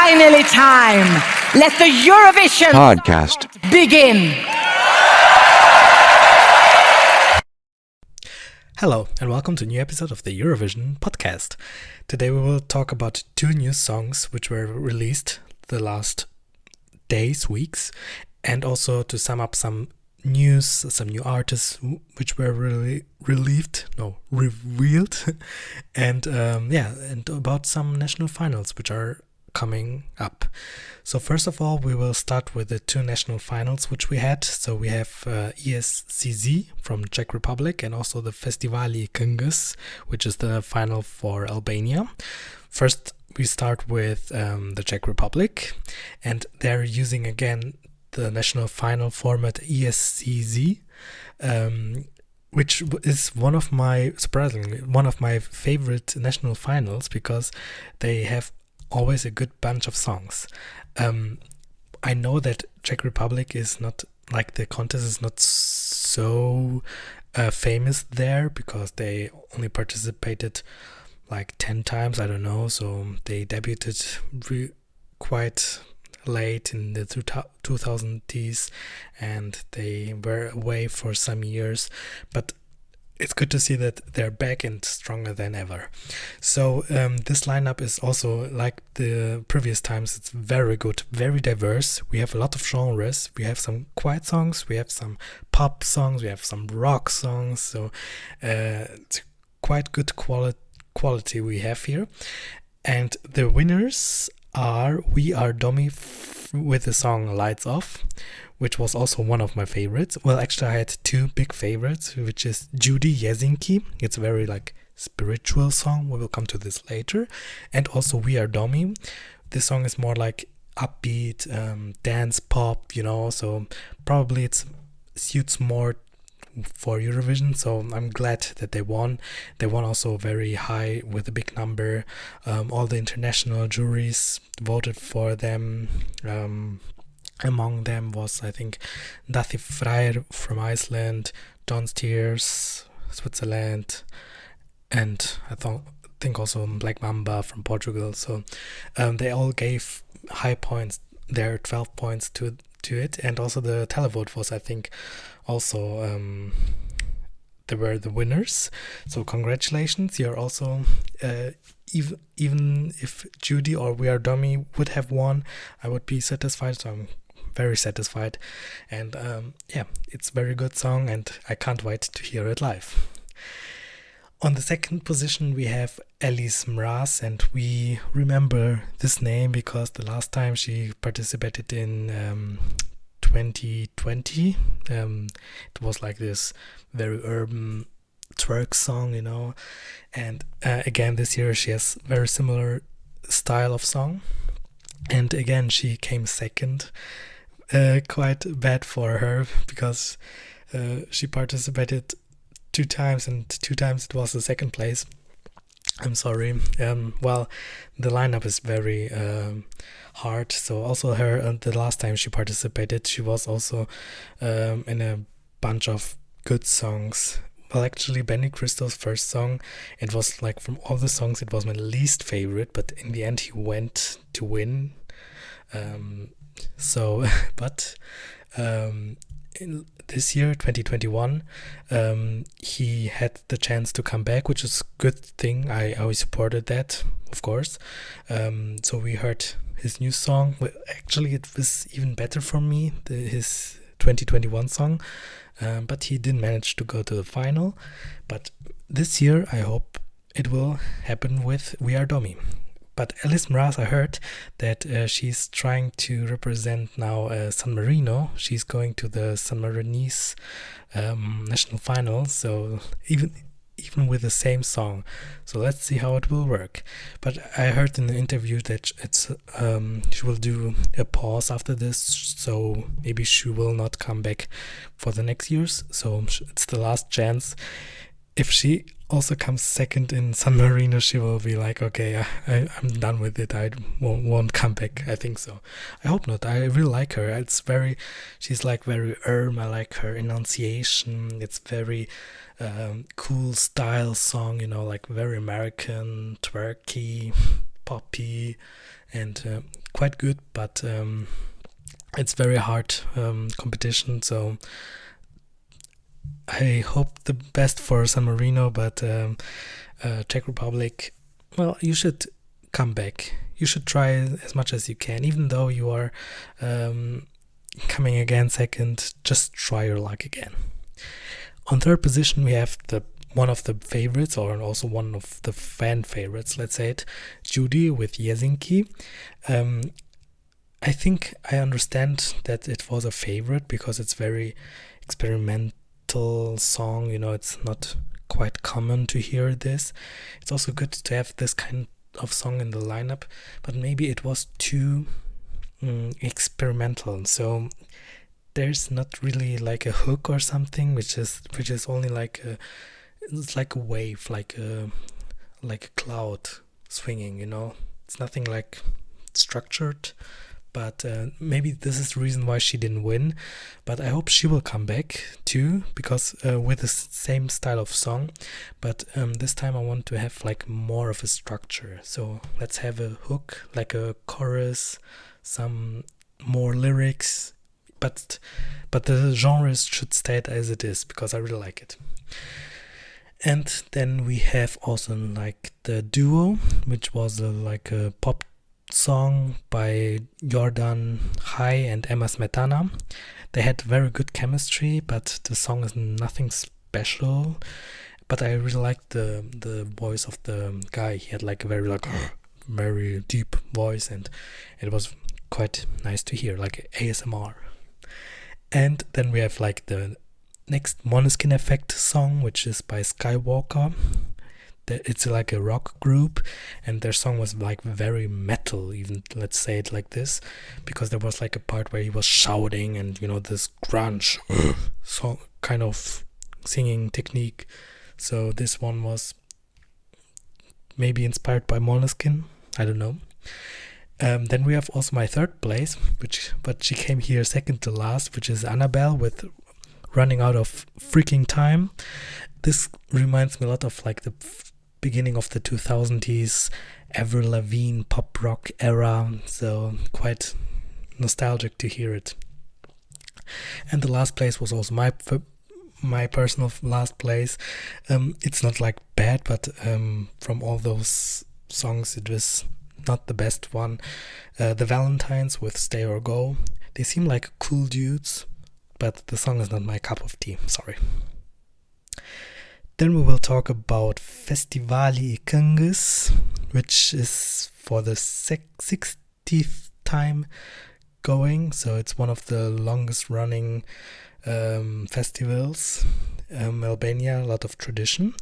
finally time. Let the Eurovision podcast begin. Hello and welcome to a new episode of the Eurovision podcast. Today we will talk about two new songs which were released the last days, weeks, and also to sum up some news, some new artists which were revealed, and and about some national finals which are coming up. So first of all, we will start with the two national finals which we had. So we have ESCZ from Czech Republic and also the Festivali FiKmas, which is the final for Albania. First, we start with the Czech Republic, and they're using again the national final format ESCZ, which is surprisingly one of my favorite national finals because they have always a good bunch of songs. I know that Czech Republic is not like the contest is not so famous there because they only participated like 10 times, I don't know, so they debuted quite late in the 2000s and they were away for some years, but it's good to see that they're back and stronger than ever. So this lineup is also like the previous times. It's very good, very diverse. We have a lot of genres. We have some quiet songs, we have some pop songs, we have some rock songs. So it's quite good quality we have here. And the winners are We Are Domi with the song Lights Off, which was also one of my favorites. Well, actually I had two big favorites, which is Judy Jezinki. It's a very like spiritual song. We will come to this later. And also We Are Domi. This song is more like upbeat, dance pop, so probably it suits more for Eurovision, so I'm glad that they won. They won also very high with a big number. All the international juries voted for them. Among them was, I think, Dathi Freyr from Iceland, John Steers, Switzerland, and I think also Black Mamba from Portugal. So they all gave high points. There are 12 points to it, and also the televote was, I think, also they were the winners. So congratulations, you're also even if Judy or We Are Domi would have won, I would be satisfied. So I'm very satisfied, and it's a very good song and I can't wait to hear it live. On the second position we have Alice Mraz, and we remember this name because the last time she participated in 2020, it was like this very urban twerk song, and again this year she has very similar style of song, and again she came second. Quite bad for her because she participated 2 times and 2 times it was the second place. I'm sorry. Well, the lineup is very hard. So also her, the last time she participated, she was also in a bunch of good songs. Well, actually, Benny Cristo's first song, it was like from all the songs, it was my least favorite, but in the end he went to win. In this year, 2021, he had the chance to come back, which is a good thing. I always supported that, of course. So we heard his new song. Well, actually, it was even better for me, his 2021 song. But he didn't manage to go to the final. But this year, I hope it will happen with We Are Domi. But Alice Mraz, I heard that she's trying to represent now San Marino. She's going to the San Marinese national final. So even with the same song. So let's see how it will work. But I heard in the interview that she will do a pause after this. So maybe she will not come back for the next years. So it's the last chance. If she also comes second in San Marino, she will be like, okay, I'm done with it. I won't come back. I think so. I hope not. I really like her. She's like very I like her enunciation. It's very cool style song, like very American, twerky, poppy, and quite good, but it's very hard competition, so I hope the best for San Marino, but Czech Republic, well, you should come back. You should try as much as you can, even though you are coming again second, just try your luck again. On third position, we have one of the favorites, or also one of the fan favorites, let's say it, Judy with Jezinki. I think I understand that it was a favorite because it's very experimental song, it's not quite common to hear this. It's also good to have this kind of song in the lineup, but maybe it was too experimental, so there's not really like a hook or something, which is only like it's like a wave, like a cloud swinging, it's nothing like structured. But maybe this is the reason why she didn't win. But I hope she will come back too, because with the same style of song. But this time I want to have like more of a structure. So let's have a hook, like a chorus, some more lyrics. But the genres should stay as it is, because I really like it. And then we have also like the duo, which was like a pop song by Jordan Hai and Emma Smetana. They had very good chemistry, but the song is nothing special. But I really liked the voice of the guy. He had like a very deep voice, and it was quite nice to hear, like ASMR. And then we have like the next Måneskin Effect song, which is by Skywalker. It's like a rock group, and their song was like very metal, even, let's say it like this, because there was like a part where he was shouting and this grunge so kind of singing technique. So this one was maybe inspired by Måneskin, I don't know. Then we have also my third place, but she came here second to last, which is Annabelle with Running Out of Freaking Time. This reminds me a lot of like the beginning of the 2000s Avril Lavigne pop rock era, so quite nostalgic to hear it. And the last place was also my personal last place. It's not like bad, but from all those songs it was not the best one. The Valentines with Stay or Go, they seem like cool dudes, but the song is not my cup of tea, sorry. Then we will talk about Festivali I Këngës, which is for the 60th time going, so it's one of the longest running festivals. Albania, a lot of tradition.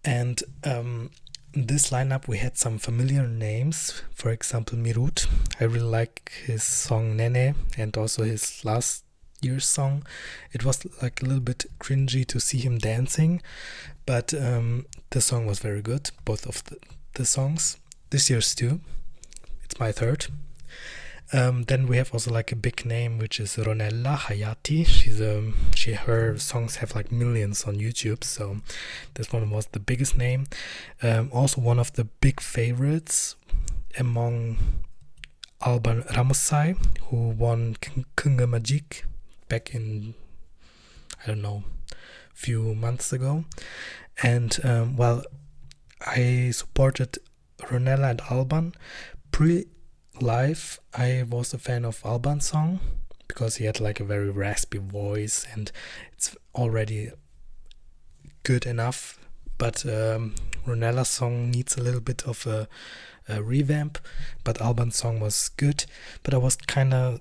And in this lineup we had some familiar names, for example Mirut. I really like his song Nene, and also his last year's song. It was like a little bit cringy to see him dancing, but the song was very good, both of the songs. This year's too. It's my third. Then we have also like a big name, which is Ronella Hayati. Her songs have like millions on YouTube, so this one was the biggest name. Also one of the big favorites among Alban Ramosai, who won Këngë Magjik back in, I don't know, few months ago. And I supported Ronella and Alban. Pre-live, I was a fan of Alban's song because he had like a very raspy voice, and it's already good enough. But Ronella's song needs a little bit of a revamp, but Alban's song was good. But I was kind of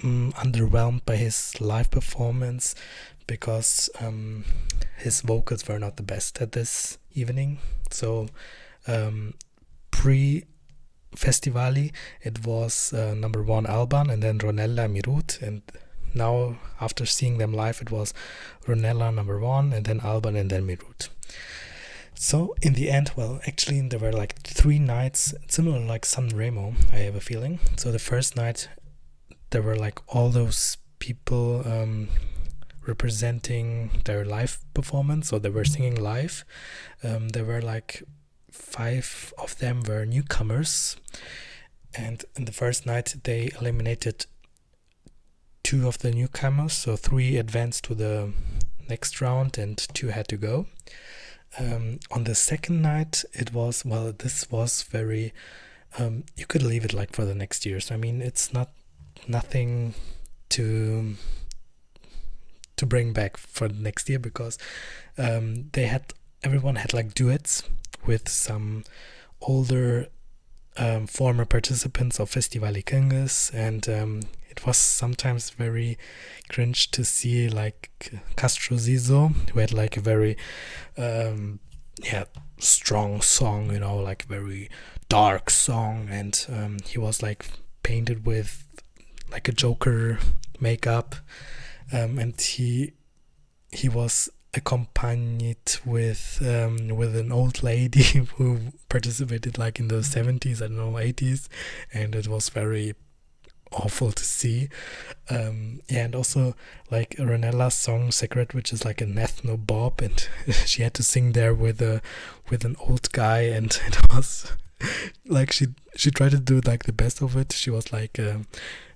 underwhelmed by his live performance because his vocals were not the best at this evening. So pre-Festivali it was number one Alban, and then Ronella, Mirut, and now after seeing them live it was Ronella number one, and then Alban, and then Mirut. So in the end, well, actually there were like 3 nights, similar like Sanremo, I have a feeling. So the first night there were like all those people representing their live performance, so they were singing live. There were like 5 of them were newcomers, And in the first night, they eliminated 2 of the newcomers, so 3 advanced to the next round and 2 had to go. On the second night, this was very, you could leave it like for the next years. I mean, it's nothing to bring back for the next year, because everyone had like duets with some older former participants of Festival FiKmas, and it was sometimes very cringe to see like Castro Zizo, who had like a very strong song, like very dark song, and he was like painted with like a Joker makeup, and he was accompanied with an old lady who participated like in the 70s, I don't know, 80s, and it was very awful to see. And also like Renella's song Secret, which is like an ethno bop, and she had to sing there with an old guy, and it was like she tried to do like the best of it. She was like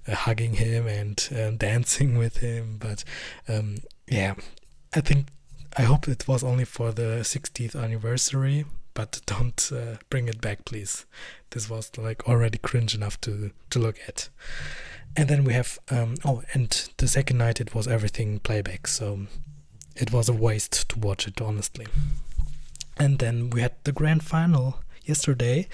hugging him and dancing with him, but I hope it was only for the 60th anniversary, but don't bring it back, please. This was like already cringe enough to look at. And then we have and the second night it was everything playback, so it was a waste to watch it, honestly. And then we had the grand final yesterday,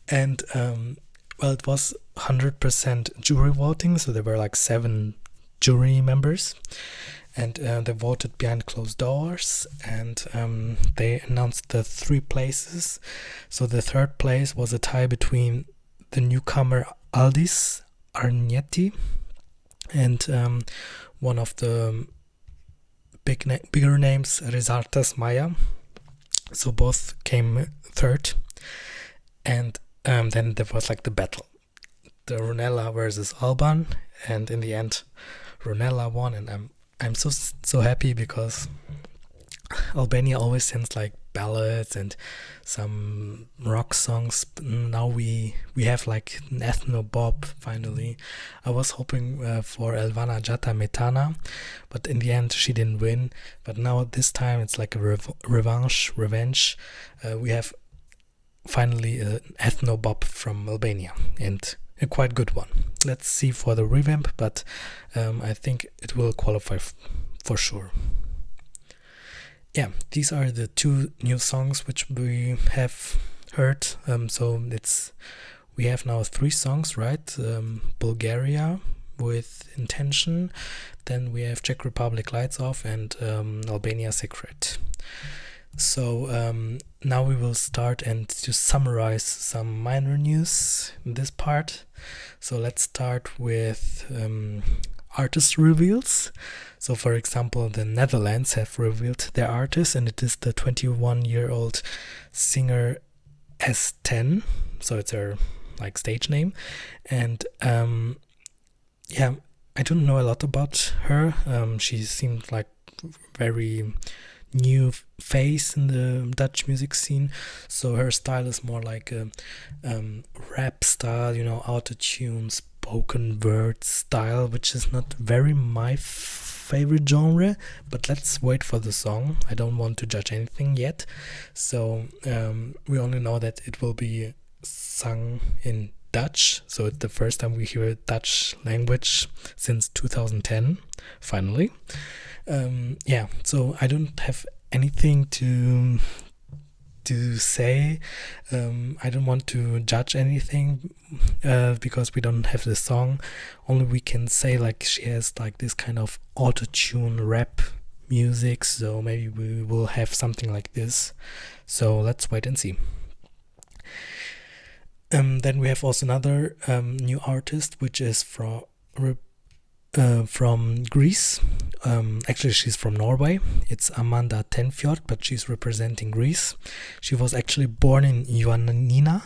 and it was 100% jury voting, so there were like 7 jury members, and they voted behind closed doors, and they announced the 3 places. So the third place was a tie between the newcomer Aldis Arnietti and one of the bigger names, Rezartas Maya. So both came third, and then there was like the battle, the Ronella versus Alban, and in the end Ronella won, and I'm so happy, because Albania always sends like ballads and some rock songs. Now we have like an ethno bop finally. I was hoping for Elvana Jata Metana, but in the end she didn't win. But now this time it's like a revenge. We have finally an ethno bop from Albania, and a quite good one. Let's see for the revamp, but I think it will qualify for sure. Yeah, these are the 2 new songs which we have heard. So we have now 3 songs, right? Bulgaria with Intention, then we have Czech Republic Lights Off, and Albania Secret. So now we will start and to summarize some minor news in this part. So let's start with artist reveals. So for example, the Netherlands have revealed their artist, and it is the 21-year-old singer S10. So it's her like stage name, and I don't know a lot about her. She seemed like very new face in the Dutch music scene, so her style is more like a rap style, auto-tune, spoken word style, which is not very my favorite genre, but let's wait for the song. I don't want to judge anything yet, so we only know that it will be sung in Dutch, so it's the first time we hear Dutch language since 2010 finally. So I don't have anything to say. I don't want to judge anything because we don't have the song. Only we can say like she has like this kind of auto-tune rap music, so maybe we will have something like this. So let's wait and see. Then we have also another new artist, which is from Greece. Actually, she's from Norway. It's Amanda Tenfjord, but she's representing Greece. She was actually born in Ioannina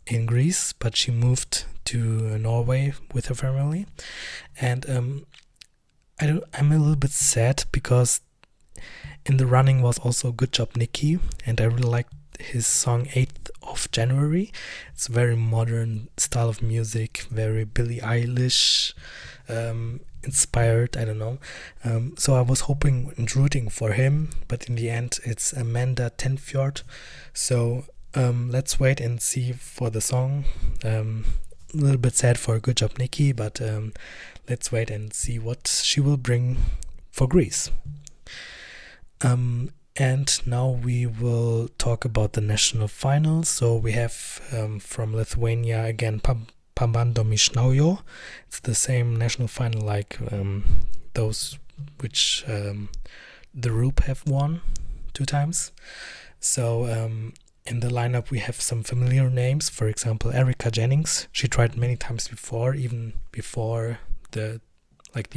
in Greece, but she moved to Norway with her family. And I'm a little bit sad because in the running was also Good Job Nicky, and I really liked his song 8th of January. It's a very modern style of music, very Billie Eilish inspired, I don't know. So I was hoping and rooting for him, but in the end it's Amanda Tenfjord. So let's wait and see for the song. A little bit sad for Good Job Nikki, but let's wait and see what she will bring for Greece. And now we will talk about the national finals. So we have from Lithuania again Domi. It's the same national final like those which the Roop have won 2 times. So in the lineup we have some familiar names. For example, Erica Jennings. She tried many times before, even before the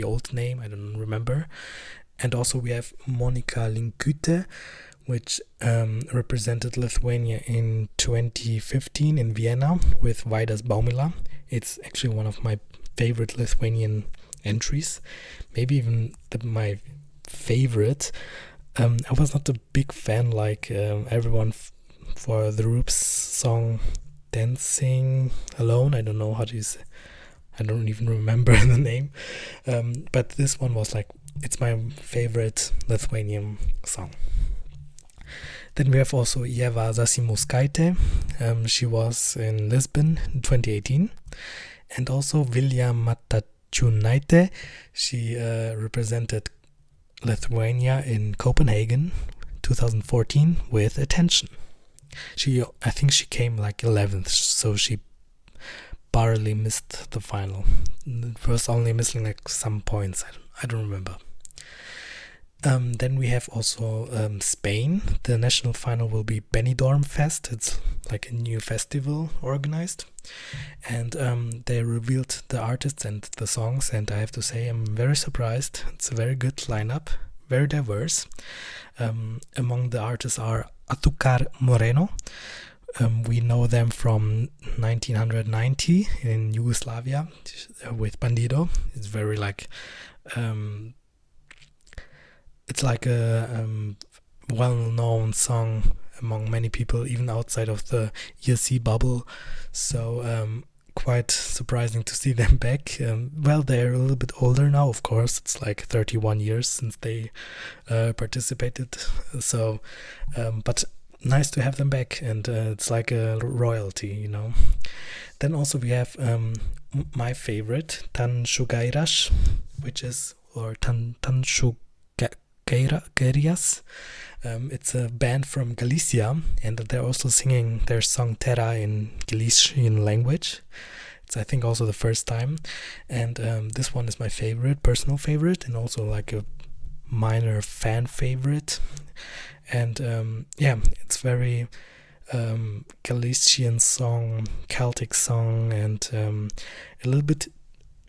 old name. I don't remember. And also we have Monika Linkute, which represented Lithuania in 2015 in Vienna with Vaidas Baumila. It's actually one of my favorite Lithuanian entries, maybe even my favorite. I was not a big fan like everyone for the Roop's song Dancing Alone. I don't know how to say. I don't even remember the name. But this one was like, it's my favorite Lithuanian song. Then we have also Ieva Zasimauskaitė. She was in Lisbon in 2018. And also Vilja Matačiūnaitė. She represented Lithuania in Copenhagen 2014 with Attention. I think she came like 11th, so she barely missed the final. It was only missing like some points. I don't remember. Then we have also Spain. The national final will be Benidorm Fest. It's like a new festival organized. And they revealed the artists and the songs. And I have to say, I'm very surprised. It's a very good lineup, very diverse. Among the artists are Atucar Moreno. We know them from 1990 in Yugoslavia with Bandido. It's very like it's like a well-known song among many people, even outside of the ESC bubble. So quite surprising to see them back. Well, they're a little bit older now, of course. It's like 31 years since they participated. So, but nice to have them back, and it's like a royalty, you know. Then also we have my favorite, Tan Shugairas, or Tan Shugairas. It's a band from Galicia, and they're also singing their song Terra in Galician language. It's, I think, also the first time, and this one is my favorite, personal favorite, and also like a minor fan favorite. And yeah, it's very Galician song, Celtic song, and a little bit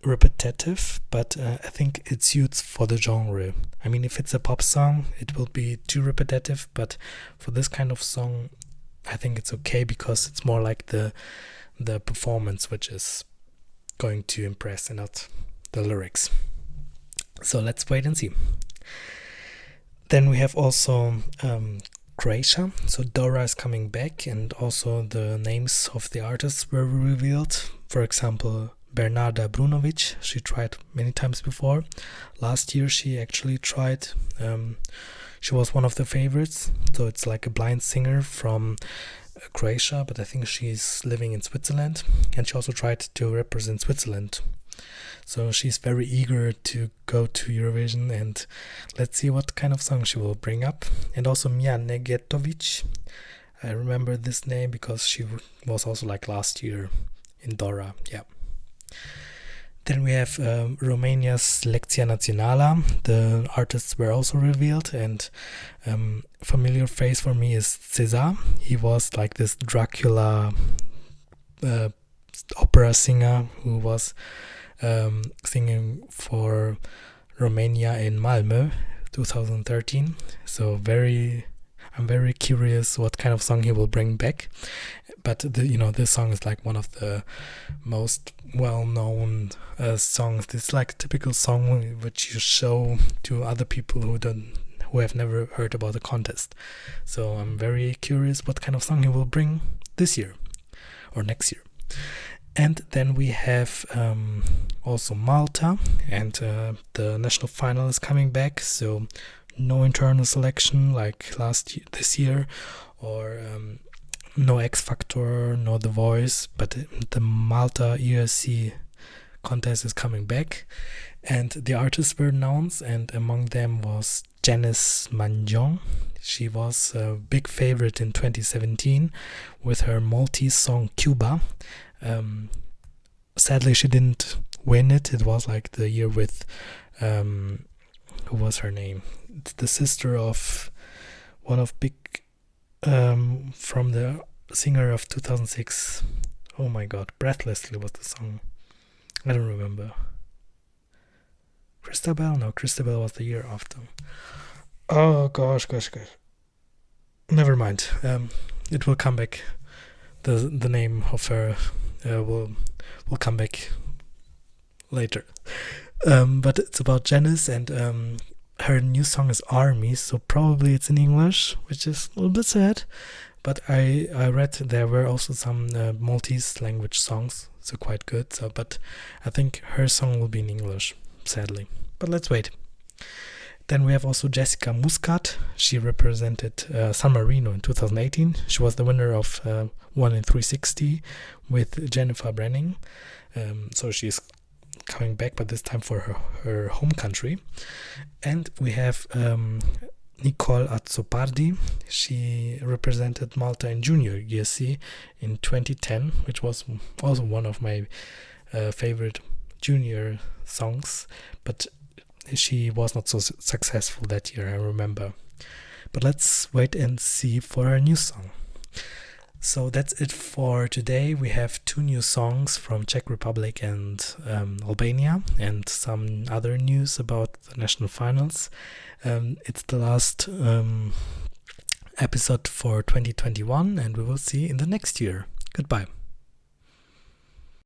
repetitive, but I think it suits for the genre. I mean, if it's a pop song, it will be too repetitive, but for this kind of song, I think it's okay, because it's more like the performance which is going to impress and not the lyrics. So let's wait and see. Then we have also Croatia. So Dora is coming back, and also the names of the artists were revealed. For example, Bernarda Brunovic, she tried many times before. Last year she actually tried. She was one of the favorites. So it's like a blind singer from Croatia, but I think she's living in Switzerland, and she also tried to represent Switzerland. So she's very eager to go to Eurovision, and let's see what kind of song she will bring up. And also Mija Negetovic. I remember this name because she was also like last year in Dora. Yeah. Then we have Romania's Selecția Națională. The artists were also revealed, and familiar face for me is Cezar. He was like this Dracula opera singer who was singing for Romania in Malmö 2013. So I'm very curious what kind of song he will bring back. But this song is like one of the most well-known songs. It's like a typical song which you show to other people who have never heard about the contest. So I'm very curious what kind of song he will bring this year or next year. And then we have also Malta, and the national final is coming back, so no internal selection like this year, or no X Factor, no The Voice, but the Malta ESC contest is coming back, and the artists were announced, and among them was Janice Manjong. She was a big favorite in 2017 with her Maltese song Cuba. Sadly, she didn't win it. It was like the year with who was her name? It's the sister of one of big from the singer of 2006. Oh my god, Breathlessly was the song. I don't remember. Christabel? No, Christabel was the year after. Oh gosh. Never mind. It will come back. The name of her will come back later. But it's about Janice, and her new song is Army, so probably it's in English, which is a little bit sad. But I read there were also some Maltese language songs, so quite good. But I think her song will be in English, sadly. But let's wait. Then we have also Jessica Muscat. She represented San Marino in 2018. She was the winner of 1 in 360 with Jennifer Brenning. So she's coming back, but this time for her home country. And we have Nicole Azzopardi. She represented Malta in Junior ESC in 2010, which was also one of my favorite junior songs, but she was not so successful that year, I remember. But let's wait and see for her new song. So that's it for today. We have 2 new songs from Czech Republic and Albania, and some other news about the national finals. It's the last episode for 2021, and we will see in the next year. Goodbye.